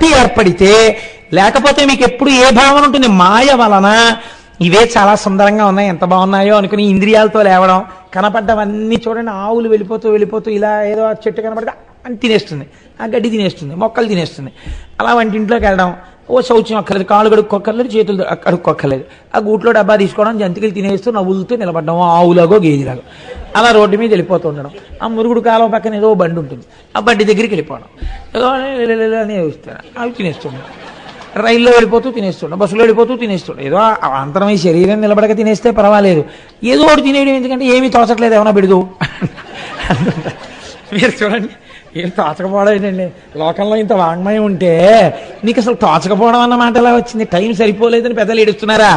భక్తి ఏర్పడితే, లేకపోతే మీకు ఎప్పుడు ఏ భావన ఉంటుంది? మాయ వలన ఇవే చాలా సుందరంగా ఉన్నాయి, ఎంత బాగున్నాయో అనుకుని ఇంద్రియాలతో లేవడం, కనపడ్డవన్నీ చూడండి, ఆవులు వెళ్ళిపోతూ వెళ్ళిపోతూ ఇలా ఏదో చెట్టు కనపడితే అని తినేస్తుంది, ఆ గడ్డి తినేస్తుంది, మొక్కలు తినేస్తుంది. అలా వంటింట్లోకి వెళ్ళడం, ఓ శౌచం అక్కర్లేదు, కాళ్ళు కడుక్కోక్కర్లేదు, చేతులు కడుక్కోక్కర్లేదు, ఆ గూట్లో డబ్బా తీసుకోవడం, జంతికలు తినేస్తూ నవ్వులతో నిలబడడం, ఆవులాగో గేదిలాగో అలా రోడ్డు మీద వెళ్ళిపోతూ ఉండడం. ఆ మురుగుడు కాలం పక్కన ఏదో బండి ఉంటుంది, ఆ బండి దగ్గరికి వెళ్ళిపోవడం, ఏదో అని వస్తాను, అవి తినేస్తుండడం. రైల్లో వెళ్ళిపోతూ తినేస్తుండ, బస్సులో వెళ్ళిపోతూ తినేస్తుండ, ఏదో అంతరమై శరీరం నిలబడక తినేస్తే పర్వాలేదు, ఏదో ఒకటి తినేయడం, ఎందుకంటే ఏమీ తోచట్లేదు, ఏమైనా పెడదు. మీరు చూడండి, ఏం తోచకపోవడం ఏంటండి? లోకంలో ఇంత వాంగ్మయం ఉంటే నీకు అసలు తోచకపోవడం అన్న మాట ఎలా వచ్చింది? టైం సరిపోలేదని పెద్దలు ఏడుస్తున్నారా?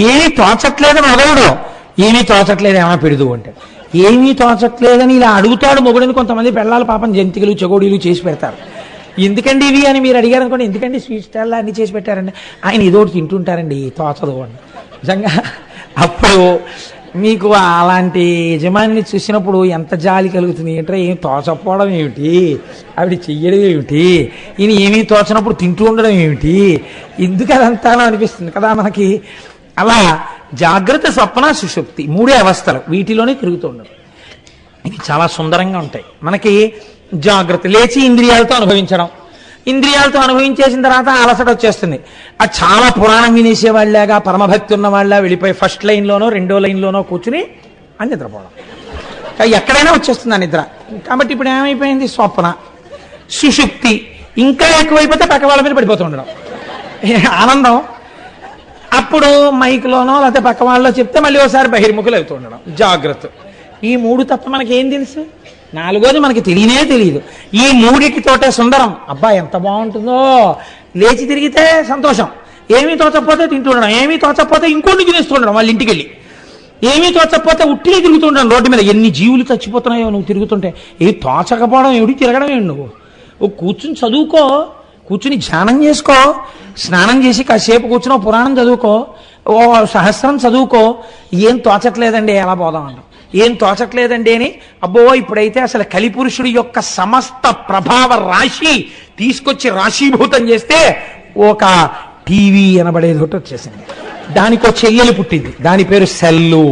ఏమీ తోచట్లేదని మొదలుడు, ఏమీ తోచట్లేదు ఏమైనా పెడదు అంటే, ఏమీ తోచట్లేదని ఇలా అడుగుతాడు మొగుడిని. కొంతమంది పెళ్ళాలు పాపం జంతికలు చెగోడీలు చేసి పెడతారు. ఎందుకండి ఇవి అని మీరు అడిగారు అనుకోండి, ఎందుకండి స్వీట్ స్టాల్లో అన్ని చేసి పెట్టారండి, ఆయన ఏదోటి తింటుంటారండి, తోచదు అని. నిజంగా అప్పుడు మీకు అలాంటి యజమానిని చూసినప్పుడు ఎంత జాలి కలుగుతుంది అంటే, ఏం తోచకపోవడం ఏమిటి, ఆవిడ చెయ్యడం ఏమిటి, ఈయన ఏమీ తోచనప్పుడు తింటూ ఉండడం ఏమిటి, ఎందుకు అదంతా అనిపిస్తుంది కదా మనకి. అలా జాగ్రత్త, స్వప్న, సుషుప్తి మూడే అవస్థలు, వీటిలోనే తిరుగుతూ ఉండడం. ఇవి చాలా సుందరంగా ఉంటాయి. మనకి జాగ్రత్త, లేచి ఇంద్రియాలతో అనుభవించడం, ఇంద్రియాలతో అనుభవించేసిన తర్వాత అలసట వచ్చేస్తుంది. అది చాలా పురాణం వినేసేవాళ్ళగా, పరమభక్తి ఉన్న వాళ్ళ వెళ్ళిపోయి ఫస్ట్ లైన్లోనో రెండో లైన్లోనో కూర్చుని అని నిద్రపోవడం. ఎక్కడైనా వచ్చేస్తుంది ఆ నిద్ర. కాబట్టి ఇప్పుడు ఏమైపోయింది? స్వప్న, సుషుప్తి ఇంకా ఎక్కువైపోతే పక్క వాళ్ళ మీద పడిపోతూ ఉండడం, ఆనందం. అప్పుడు మైక్లోనో లేకపోతే పక్క వాళ్ళలో చెప్తే మళ్ళీ ఒకసారి బహిర్ముఖులు అవుతూ ఉండడం, జాగ్రత్త. ఈ మూడు తప్ప మనకి ఏం తెలుసు? నాలుగోది మనకి తెలియనే తెలియదు. ఈ మూడిటితోటే సుందరం. అబ్బా ఎంత బాగుంటుందో, లేచి తిరిగితే సంతోషం, ఏమీ తోచకపోతే తింటుండడం, ఏమీ తోచకపోతే ఇంకోటి తినేస్తుండడం, వాళ్ళ ఇంటికి వెళ్ళి ఏమీ తోచకపోతే ఉట్టిగా తిరుగుతుండడం రోడ్డు మీద. ఎన్ని జీవులు చచ్చిపోతున్నాయో నువ్వు తిరుగుతుంటే. ఏ తోచకపోవడం ఏమిటి, తిరగడం ఏమిటి? నువ్వు ఓ కూర్చుని చదువుకో, కూర్చుని ధ్యానం చేసుకో, స్నానం చేసి కాసేపు కూర్చుని పురాణం చదువుకో, ఓ సహస్రం చదువుకో. ఏం తోచట్లేదండి, ఎలా పోదాం అన్నాం, ఏం తోచట్లేదండి అని. అబ్బో ఇప్పుడైతే అసలు కలిపురుషుడి యొక్క సమస్త ప్రభావ రాశి తీసుకొచ్చి రాశీభూతం చేస్తే ఒక టీవీ అనబడేది ఒకటి వచ్చేసింది, దానికి ఒక చెయ్యలు పుట్టింది, దాని పేరు సెల్లు.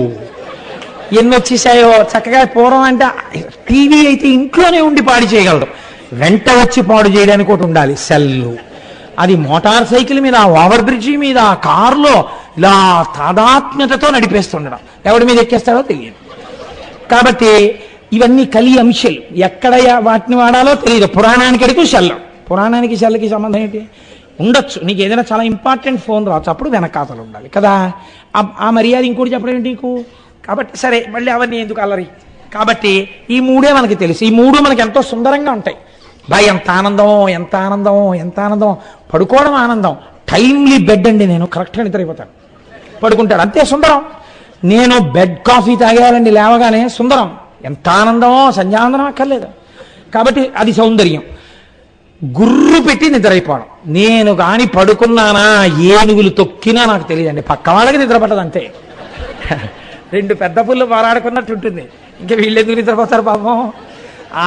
ఎన్ని వచ్చేసాయో చక్కగా. పూర్వం అంటే టీవీ అయితే ఇంట్లోనే ఉండి పాడు చేయగలరు, వెంట వచ్చి పాడు చేయడానికి ఒకటి ఉండాలి, సెల్లు. అది మోటార్ సైకిల్ మీద, ఓవర్ బ్రిడ్జి మీద, కారులో ఇలా తాదాత్మ్యతతో నడిపేస్తుండడం, ఎవడి మీద ఎక్కేస్తాడో తెలియదు. కాబట్టి ఇవన్నీ కలి అంశాలు, ఎక్కడ వాటిని వాడాలో తెలియదు. పురాణానికి అడిగితే సెల్లు, పురాణానికి సెల్లుకి సంబంధం ఏంటి? ఉండొచ్చు, నీకు ఏదైనా చాలా ఇంపార్టెంట్ ఫోన్ రావచ్చు, అప్పుడు వెనకాతలు ఉండాలి కదా. ఆ మర్యాద ఇంకోటి చెప్పడం ఏంటి నీకు? కాబట్టి సరే, మళ్ళీ అవన్నీ ఎందుకు అల్లరి. కాబట్టి ఈ మూడే మనకి తెలుసు, ఈ మూడు మనకి ఎంతో సుందరంగా ఉంటాయి. బాయ్ ఎంత ఆనందమో, ఎంత ఆనందమో, ఎంత ఆనందమో. పడుకోవడం ఆనందం. టైమ్లీ బెడ్ అండి, నేను కరెక్ట్గా నిద్రైపోతాను, పడుకుంటాడు, అంతే సుందరం. నేను బెడ్ కాఫీ తాగేయాలండి లేవగానే, సుందరం. ఎంత ఆనందమో, సంధ్యానందనం అక్కర్లేదు. కాబట్టి అది సౌందర్యం. గుర్రు పెట్టి నిద్రైపోవడం. నేను కానీ పడుకున్నానా, ఏనుగులు తొక్కినా నాకు తెలియదండి, పక్క వాళ్ళకి నిద్ర పట్టదు అంతే. రెండు పెద్ద పుల్లు పోరాడుకున్నట్టు ఉంటుంది. ఇంకా వీళ్ళెందుకు నిద్రపోతారు పాపం?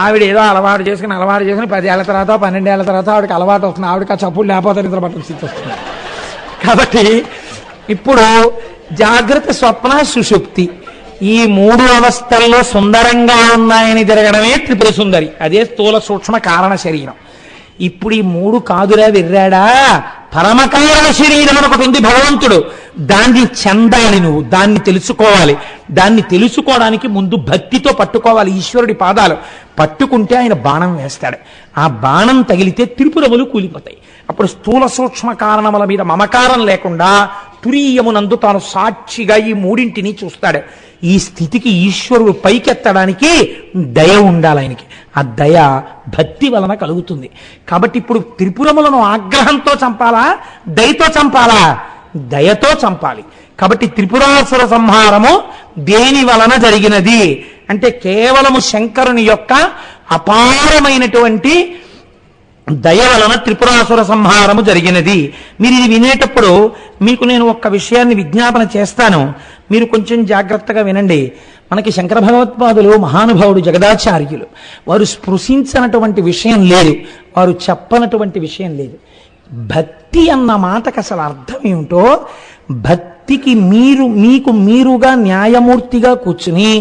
ఆవిడ ఏదో అలవాటు చేసుకుని 10 ఏళ్ల తర్వాత 12 ఏళ్ల తర్వాత ఆవిడకి అలవాటు వస్తుంది, ఆవిడకి ఆ చప్పులు లేకపోతే నిద్ర పట్టడం స్థితి వస్తుంది. కాబట్టి ఇప్పుడు జాగ్రత్త, స్వప్న, సుషుప్తి ఈ మూడు అవస్థల్లో సుందరంగా ఉన్నాయని తిరగడమే త్రిపుర సుందరి, అదే స్థూల సూక్ష్మ కారణ శరీరం. ఇప్పుడు ఈ మూడు కాదురా విర్రాడా, పరమకారణ శరీరం ఒకటి ఉంది భగవంతుడు, దాన్ని చెందాలి నువ్వు, దాన్ని తెలుసుకోవాలి. దాన్ని తెలుసుకోవడానికి ముందు భక్తితో పట్టుకోవాలి ఈశ్వరుడి పాదాలు. పట్టుకుంటే ఆయన బాణం వేస్తాడు, ఆ బాణం తగిలితే త్రిపురములు కూలిపోతాయి. అప్పుడు స్థూల సూక్ష్మ కారణముల మీద మమకారం లేకుండా తురీయమునందు తాను సాక్షిగా ఈ మూడింటిని చూస్తాడు. ఈ స్థితికి ఈశ్వరుడు పైకెత్తడానికి దయ ఉండాలి ఆయనకి. ఆ దయ భక్తి వలన కలుగుతుంది. కాబట్టి ఇప్పుడు త్రిపురములను ఆగ్రహంతో చంపాలా, దయతో చంపాలా? దయతో చంపాలి. కాబట్టి త్రిపురాసుర సంహారము దేని వలన జరిగినది అంటే కేవలము శంకరుని యొక్క అపారమైనటువంటి దయ వలన త్రిపురాసుర సంహారము జరిగినది. మీరు ఇది వినేటప్పుడు మీకు నేను ఒక్క విషయాన్ని విజ్ఞాపన చేస్తాను, మీరు కొంచెం జాగ్రత్తగా వినండి. మనకి శంకర భగవత్పాదులు మహానుభావుడు, జగదాచార్యులు, వారు స్పృశించినటువంటి విషయం లేదు. వారు చెప్పనటువంటి విషయం లేదు. భక్తి అన్న మాటకు అసలు అర్థం ఏమిటో, భక్తికి మీకు మీరుగా న్యాయమూర్తిగా కూర్చుని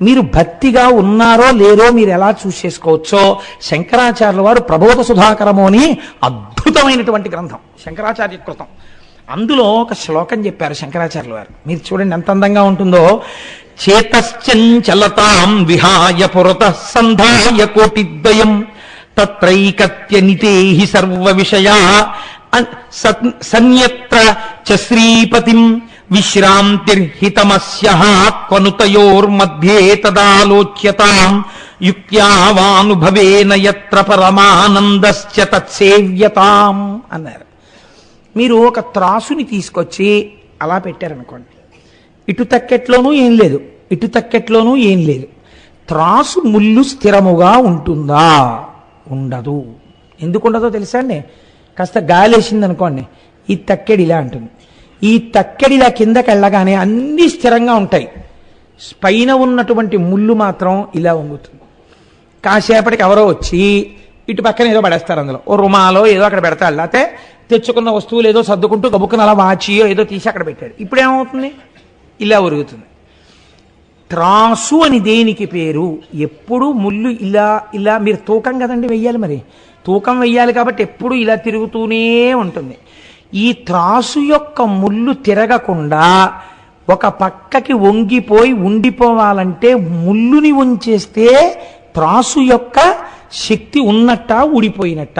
మీరు భక్తిగా ఉన్నారో లేరో మీరు ఎలా చూసేసుకోవచ్చో శంకరాచార్యుల వారు ప్రబోధ సుధాకరము అని అద్భుతమైనటువంటి గ్రంథం శంకరాచార్య కృతం. అందులో ఒక శ్లోకం చెప్పారు శంకరాచార్యుల వారు. మీరు చూడండి ఎంత అందంగా ఉంటుందో. చేతశ్చంచలతాం విహాయ పురతః సంధాయ కోటిద్వయం తత్రైకత్య నితేహి సర్వ విషయా సన్యత్ర చ శ్రీపతిం విశ్రాంతిర్హితమస్యః త్వనుతయోర్మధ్యే తదాలోచ్యతాం యుక్త్యావానుభవేన యత్ర పరమానందశ్చ తత్సేవ్యతాం అన్నారు. మీరు ఒక త్రాసుని తీసుకొచ్చి అలా పెట్టారనుకోండి, ఇటు తక్కెట్లోనూ ఏం లేదు, ఇటు తక్కెట్లోనూ ఏం లేదు. త్రాసు ముళ్ళు స్థిరముగా ఉంటుందా? ఉండదు. ఎందుకు ఉండదో తెలుసా అండి? కాస్త గాలి వేసింది అనుకోండి, ఈ తక్కెడి ఇలా ఉంటుంది. ఈ తక్కెడి ఇలా కిందకి వెళ్ళగానే అన్నీ స్థిరంగా ఉంటాయి, పైన ఉన్నటువంటి ముళ్ళు మాత్రం ఇలా వంగుతుంది. కాసేపటికి ఎవరో వచ్చి ఇటు పక్కన ఏదో పడేస్తారు, అందులో ఓ రుమాలో ఏదో అక్కడ పెడతాడు, లేకపోతే తెచ్చుకున్న వస్తువులు ఏదో సర్దుకుంటూ గబుక్కున అలా వాచియో ఏదో తీసి అక్కడ పెట్టాడు. ఇప్పుడు ఏమవుతుంది? ఇలా ఉరుగుతుంది. త్రాసు అని దేనికి పేరు? ఎప్పుడు ముళ్ళు ఇలా ఇలా, మీరు తూకం కదండి వెయ్యాలి, మరి తూకం వెయ్యాలి కాబట్టి ఎప్పుడు ఇలా తిరుగుతూనే ఉంటుంది. ఈ త్రాసు యొక్క ముళ్ళు తిరగకుండా ఒక పక్కకి వంగిపోయి ఉండిపోవాలంటే ముళ్ళుని ఉంచేస్తే త్రాసు యొక్క శక్తి ఉన్నట్ట ఊడిపోయినట్ట?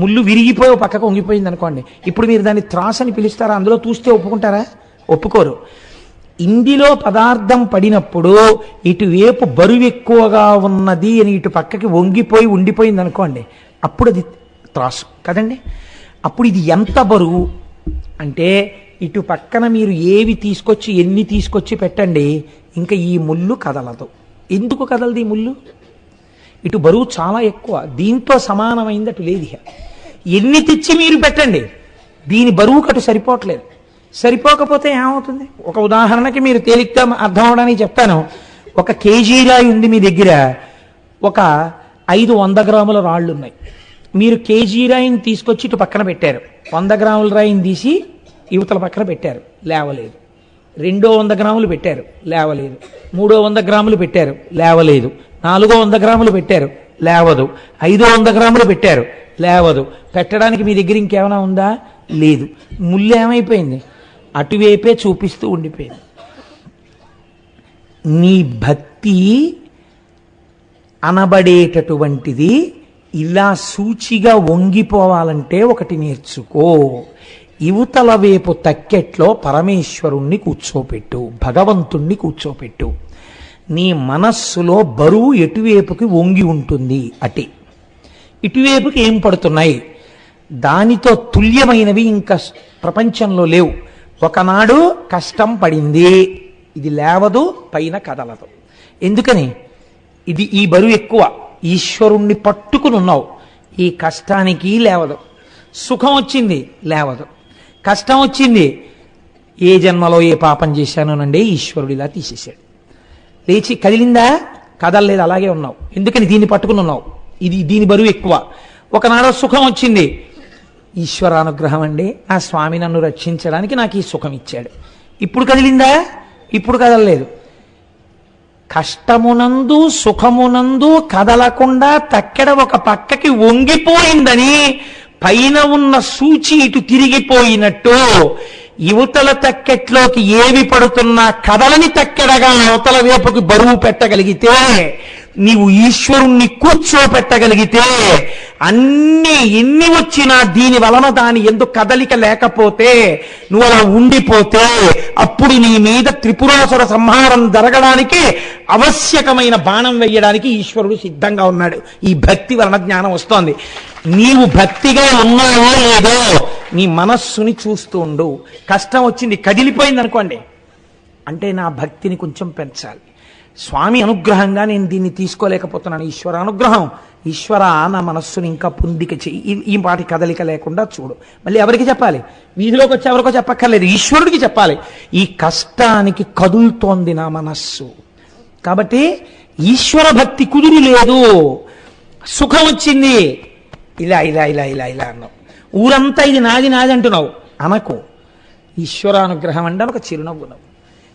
ముళ్ళు విరిగిపోయి ఒక పక్కకు వంగిపోయింది అనుకోండి, ఇప్పుడు మీరు దాన్ని త్రాసు అని పిలుస్తారా? అందులో చూస్తే ఒప్పుకుంటారా? ఒప్పుకోరు. ఇందులో పదార్థం పడినప్పుడు ఇటువైపు బరువు ఎక్కువగా ఉన్నది అని ఇటు పక్కకి వంగిపోయి ఉండిపోయింది అనుకోండి, అప్పుడు అది త్రాసు కదండి. అప్పుడు ఇది ఎంత బరువు అంటే, ఇటు పక్కన మీరు ఏవి తీసుకొచ్చి ఎన్ని తీసుకొచ్చి పెట్టండి, ఇంకా ఈ ముళ్ళు కదలదు. ఎందుకు కదలదు ఈ ముళ్ళు? ఇటు బరువు చాలా ఎక్కువ, దీంతో సమానమైంది అటు లేదు. ఎన్ని తెచ్చి మీరు పెట్టండి, దీని బరువుకు అటు సరిపోవట్లేదు. సరిపోకపోతే ఏమవుతుంది? ఒక ఉదాహరణకి మీరు తేలిగ్గా అర్థం అవడానికి చెప్తాను. ఒక కేజీ రాయి ఉంది మీ దగ్గర, ఒక 500 గ్రాముల రాళ్ళు ఉన్నాయి. మీరు కేజీ రాయిని తీసుకొచ్చి ఇటు పక్కన పెట్టారు, 100 గ్రాముల రాయిని తీసి యువతల పక్కన పెట్టారు, లేవలేదు. 200 గ్రాములు పెట్టారు, లేవలేదు. 300 గ్రాములు పెట్టారు, లేవలేదు. 400 గ్రాములు పెట్టారు, లేవదు. 500 గ్రాములు పెట్టారు, లేవదు. పెట్టడానికి మీ దగ్గర ఇంకేమైనా ఉందా? లేదు. ముళ్ళు ఏమైపోయింది? అటువైపే చూపిస్తూ ఉండిపోయింది. నీ భక్తి అనబడేటటువంటిది ఇలా సూచిగా వంగిపోవాలంటే ఒకటి నేర్చుకో. యువతల వైపు తక్కెట్లో పరమేశ్వరుణ్ణి కూర్చోపెట్టు, భగవంతుణ్ణి కూర్చోపెట్టు. నీ మనస్సులో బరువు ఎటువైపుకి వంగి ఉంటుంది అటే. ఇటువైపుకి ఏం పడుతున్నాయి? దానితో తుల్యమైనవి ఇంకా ప్రపంచంలో లేవు. ఒకనాడు కష్టం పడింది, ఇది లేవదు, పైన కదలదు. ఎందుకని? ఇది ఈ బరువు ఎక్కువ, ఈశ్వరుణ్ణి పట్టుకుని ఉన్నావు, ఈ కష్టానికి లేవదు. సుఖం వచ్చింది, లేవదు. కష్టం వచ్చింది, ఏ జన్మలో ఏ పాపం చేశానోనండి, ఈశ్వరుడు ఇలా తీసేశాడు. లేచి కదిలిందా? కదలలేదు, అలాగే ఉన్నావు. ఎందుకని? దీన్ని పట్టుకుని ఉన్నావు, ఇది దీని బరువు ఎక్కువ. ఒకనాడు సుఖం వచ్చింది, ఈశ్వరానుగ్రహం అండి, ఆ స్వామి నన్ను రక్షించడానికి నాకు ఈ సుఖం ఇచ్చాడు. ఇప్పుడు కదిలిందా? ఇప్పుడు కదలలేదు. కష్టమునందు సుఖమునందు కదలకుండా తక్కెడ ఒక పక్కకి వంగిపోయిందని పైన ఉన్న సూచి ఇటు తిరిగిపోయినట్టు యువతల తక్కెట్లోకి ఏవి పడుతున్నా కదలని తక్కెడగా అవతల వైపుకి బరువు పెట్టగలిగితే, నీవు ఈశ్వరుణ్ణి కూర్చోపెట్టగలిగితే, అన్ని ఎన్ని వచ్చినా దీని వలన దాని ఎందుకు కదలిక లేకపోతే, నువ్వు అలా ఉండిపోతే, అప్పుడు నీ మీద త్రిపురాసుర సంహారం జరగడానికి ఆవశ్యకమైన బాణం వేయడానికి ఈశ్వరుడు సిద్ధంగా ఉన్నాడు. ఈ భక్తి వలన జ్ఞానం వస్తోంది. నీవు భక్తిగా ఉన్నావో లేదో నీ మనస్సుని చూస్తూ ఉండు. కష్టం వచ్చింది, కదిలిపోయింది అనుకోండి, అంటే నా భక్తిని కొంచెం పెంచాలి. స్వామి అనుగ్రహంగా నేను దీన్ని తీసుకోలేకపోతున్నాను, ఈశ్వర అనుగ్రహం, ఈశ్వర నా మనస్సుని ఇంకా పొందిక చెయ్యి, ఈ పాటి కదలిక లేకుండా చూడు. మళ్ళీ ఎవరికి చెప్పాలి? వీధిలోకి వచ్చి ఎవరికో చెప్పక్కర్లేదు, ఈశ్వరుడికి చెప్పాలి. ఈ కష్టానికి కదులుతోంది నా మనస్సు, కాబట్టి ఈశ్వర భక్తి కుదిరి లేదు. సుఖం వచ్చింది, ఇలా ఇలా ఇలా ఇలా ఇలా అన్నావు. ఊరంతా ఇది నాది నాది అంటున్నావు అనకు. ఈశ్వరానుగ్రహం అంటే ఒక చిరునవ్వునవ్వు.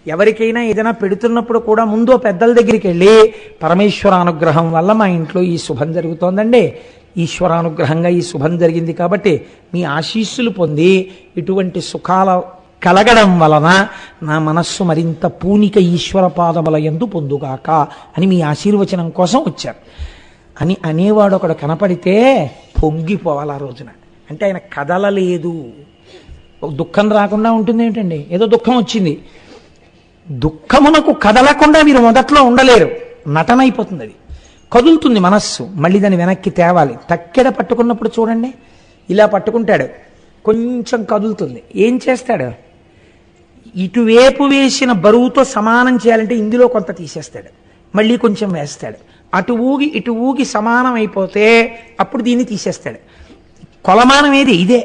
ఎవరికైనా ఏదైనా పెడుతున్నప్పుడు కూడా ముందు పెద్దల దగ్గరికి వెళ్ళి పరమేశ్వరానుగ్రహం వల్ల మా ఇంట్లో ఈ శుభం జరుగుతోందండి, ఈశ్వరానుగ్రహంగా ఈ శుభం జరిగింది కాబట్టి మీ ఆశీస్సులు పొంది ఇటువంటి సుఖాల కలగడం వలన నా మనస్సు మరింత పూనిక ఈశ్వర పాదముల యందు పొందుగాక అని మీ ఆశీర్వచనం కోసం వచ్చారు అని అనేవాడు ఒకడు కనపడితే పొంగిపోవాలి ఆ రోజున. అంటే ఆయన కదలలేదు. దుఃఖం రాకుండా ఉంటుంది ఏంటండి? ఏదో దుఃఖం వచ్చింది, దుఃఖమునకు కదలకుండా మీరు మొదట్లో ఉండలేరు. నటన అయిపోతుంది, అది కదులుతుంది మనస్సు. మళ్ళీ దాన్ని వెనక్కి తేవాలి. తక్కెడ పట్టుకున్నప్పుడు చూడండి, ఇలా పట్టుకుంటాడు, కొంచెం కదులుతుంది. ఏం చేస్తాడు? ఇటువైపు వేసిన బరువుతో సమానం చేయాలంటే ఇందులో కొంత తీసేస్తాడు, మళ్ళీ కొంచెం వేస్తాడు. అటు ఊగి ఇటు ఊగి సమానం అయిపోతే అప్పుడు దీన్ని తీసేస్తాడు. కొలమానం ఏది? ఇదే.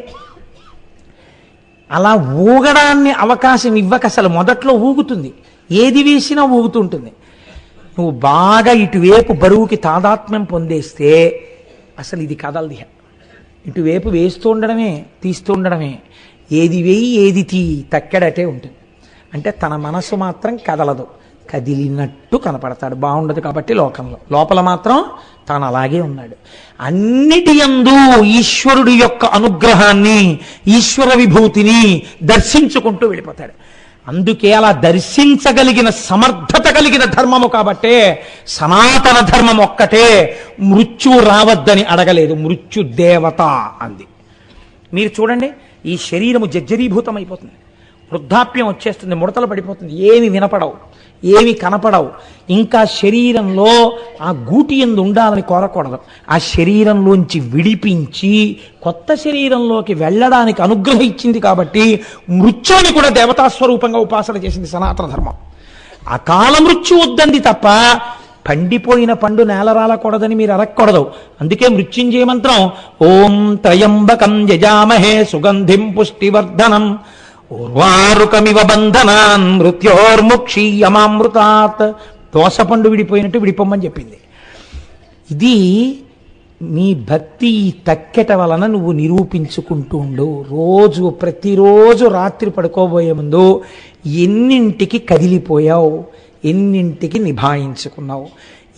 అలా ఊగడాన్ని అవకాశం ఇవ్వక అసలు మొదట్లో ఊగుతుంది, ఏది వేసినా ఊగుతుంటుంది. నువ్వు బాగా ఇటువైపు బరువుకి తాదాత్మ్యం పొందేస్తే అసలు ఇది కదలది. ఇటువైపు వేస్తూ ఉండడమే, తీస్తూ ఉండడమే. ఏది వేయి ఏది తీ, తక్కెడటే ఉంటుంది. అంటే తన మనసు మాత్రం కదలదు, కదిలినట్టు కనపడతాడు. బాగుండదు కాబట్టి లోకంలో, లోపల మాత్రం తాను అలాగే ఉన్నాడు. అన్నిటి యందు ఈశ్వరుడి యొక్క అనుగ్రహాన్ని, ఈశ్వర విభూతిని దర్శించుకుంటూ వెళ్ళిపోతాడు. అందుకే అలా దర్శించగలిగిన సమర్థత కలిగిన ధర్మము కాబట్టే సనాతన ధర్మం ఒక్కటే మృత్యువు రావద్దని అడగలేదు, మృత్యు దేవత అంది. మీరు చూడండి, ఈ శరీరము జర్జరీభూతం అయిపోతుంది, వృద్ధాప్యం వచ్చేస్తుంది, ముడతలు పడిపోతుంది, ఏమి వినపడవు, ఏమి కనపడవు. ఇంకా శరీరంలో ఆ గూటి యందు ఉండాలని కోరకూడదు. ఆ శరీరంలోంచి విడిపించి కొత్త శరీరంలోకి వెళ్ళడానికి అనుగ్రహం ఇచ్చింది కాబట్టి మృత్యుని కూడా దేవతాస్వరూపంగా ఉపాసన చేసింది సనాతన ధర్మం. అకాల మృత్యు వద్దంది తప్ప పండిపోయిన పండు నేలరాలకూడదని మీరు అరక్కూడదు. అందుకే మృత్యుంజయ మంత్రం ఓం త్రయంబకం యజామహే సుగంధిం పుష్టివర్ధనం ఉర్వారుకమివ బంధనాన్ మృత్యోర్ముక్షీయమామృతాత్. దోసపండు విడిపోయినట్టు విడిపోమని చెప్పింది. ఇది నీ భక్తి తక్కెట వలన నువ్వు నిరూపించుకుంటూ ఉండు. రోజు ప్రతిరోజు రాత్రి పడుకోబోయే ముందు ఎన్నింటికి కదిలిపోయావు, ఎన్నింటికి నిభాయించుకున్నావు,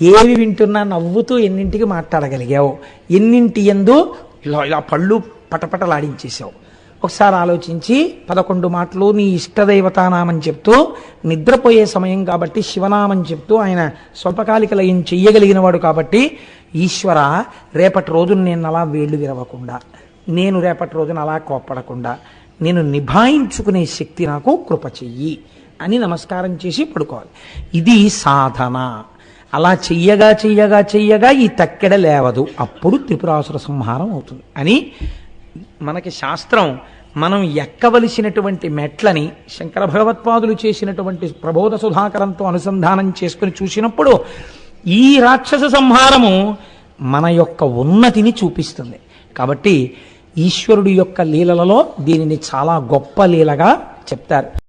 ఏవి వింటున్నా నవ్వుతూ ఎన్నింటికి మాట్లాడగలిగావు, ఎన్నింటి యందు ఇలా పళ్ళు పటపటలాడించేసావు. ఒకసారి ఆలోచించి 11 మాటలు నీ ఇష్టదైవతానామం చెప్తూ, నిద్రపోయే సమయం కాబట్టి శివనామం చెప్తూ, ఆయన స్వల్పకాలిక లయం చెయ్యగలిగిన వాడు కాబట్టి, ఈశ్వర రేపటి రోజున నేను అలా వేళ్ళు విరవకుండా, నేను రేపటి రోజున అలా కోప్పడకుండా నేను నిభాయించుకునే శక్తి నాకు కృప చెయ్యి అని నమస్కారం చేసి పడుకోవాలి. ఇది సాధన. అలా చెయ్యగా చెయ్యగా చెయ్యగా ఈ తక్కెడ లేవదు, అప్పుడు త్రిపురాసుర సంహారం అవుతుంది అని మనకి శాస్త్రం మనం ఎక్కవలసినటువంటి మెట్లని శంకర భగవత్పాదులు చేసినటువంటి ప్రబోధ సుధాకరంతో అనుసంధానం చేసుకుని చూసినప్పుడు ఈ రాక్షస సంహారము మన యొక్క ఉన్నతిని చూపిస్తుంది. కాబట్టి ఈశ్వరుడి యొక్క లీలలలో దీనిని చాలా గొప్ప లీలగా చెప్తారు.